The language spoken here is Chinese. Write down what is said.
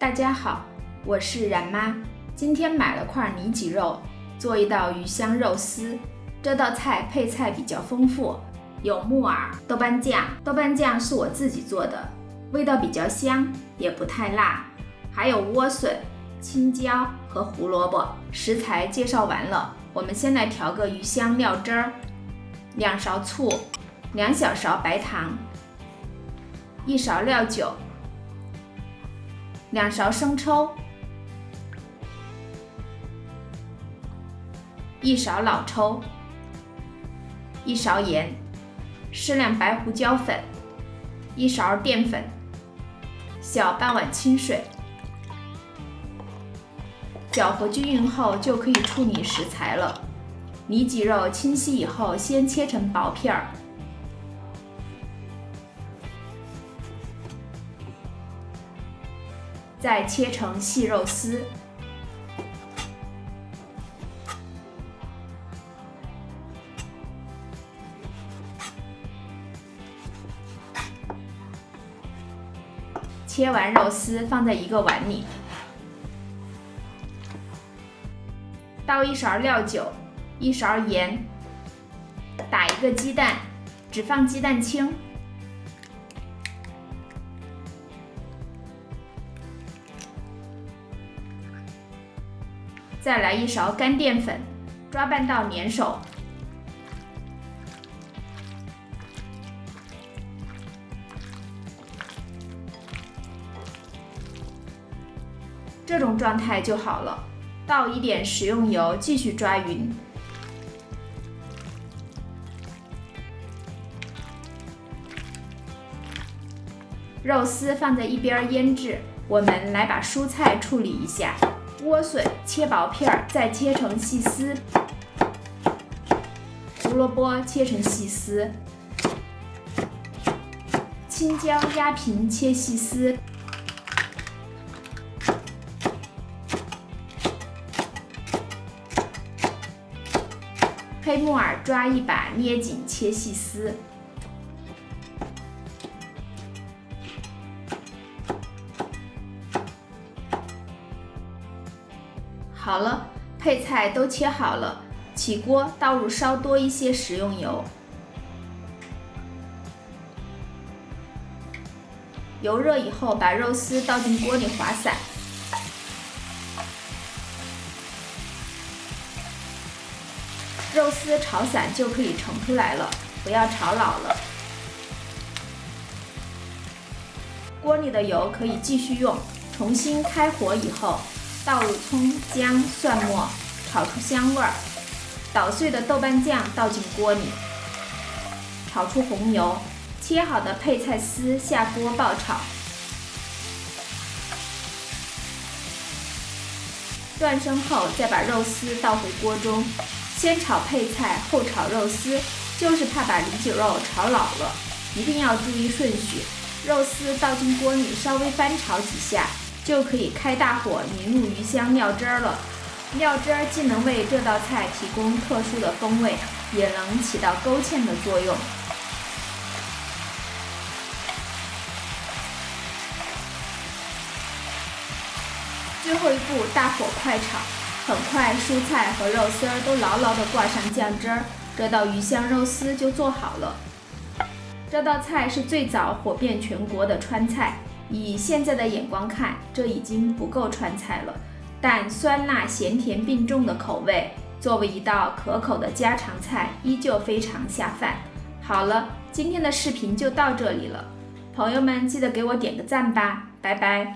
大家好，我是冉妈。今天买了块里脊肉，做一道鱼香肉丝。这道菜配菜比较丰富，有木耳、豆瓣酱。豆瓣酱是我自己做的，味道比较香，也不太辣。还有莴笋、青椒和胡萝卜。食材介绍完了，我们先来调个鱼香料汁儿：2勺醋，2小勺白糖，1勺料酒，2勺生抽，1勺老抽，1勺盐，适量白胡椒粉，1勺淀粉，小半碗清水。搅和均匀后就可以处理食材了。里脊肉清洗以后，先切成薄片儿，再切成细肉丝。切完肉丝放在一个碗里，倒1勺料酒，1勺盐，打1个鸡蛋，只放鸡蛋清。再来1勺干淀粉，抓拌到粘手。这种状态就好了，倒一点食用油，继续抓匀。肉丝放在一边腌制，我们来把蔬菜处理一下。莴笋切薄片，再切成细丝；胡萝卜切成细丝；青椒压平切细丝；黑木耳抓一把捏紧切细丝。好了，配菜都切好了，起锅倒入稍多一些食用油，油热以后把肉丝倒进锅里划散，肉丝炒散就可以盛出来了，不要炒老了。锅里的油可以继续用，重新开火以后，倒入葱、姜、蒜末，炒出香味儿。捣碎的豆瓣酱倒进锅里，炒出红油，切好的配菜丝下锅爆炒。断生后再把肉丝倒回锅中，先炒配菜后炒肉丝，就是怕把里脊肉炒老了，一定要注意顺序。肉丝倒进锅里稍微翻炒几下，就可以开大火淋入鱼香料汁了。料汁既能为这道菜提供特殊的风味，也能起到勾芡的作用。最后一步，大火快炒，很快蔬菜和肉丝都牢牢地挂上酱汁儿，这道鱼香肉丝就做好了。这道菜是最早火遍全国的川菜，以现在的眼光看，这已经不够川菜了，但酸辣咸甜并重的口味，作为一道可口的家常菜，依旧非常下饭。好了，今天的视频就到这里了，朋友们记得给我点个赞吧，拜拜。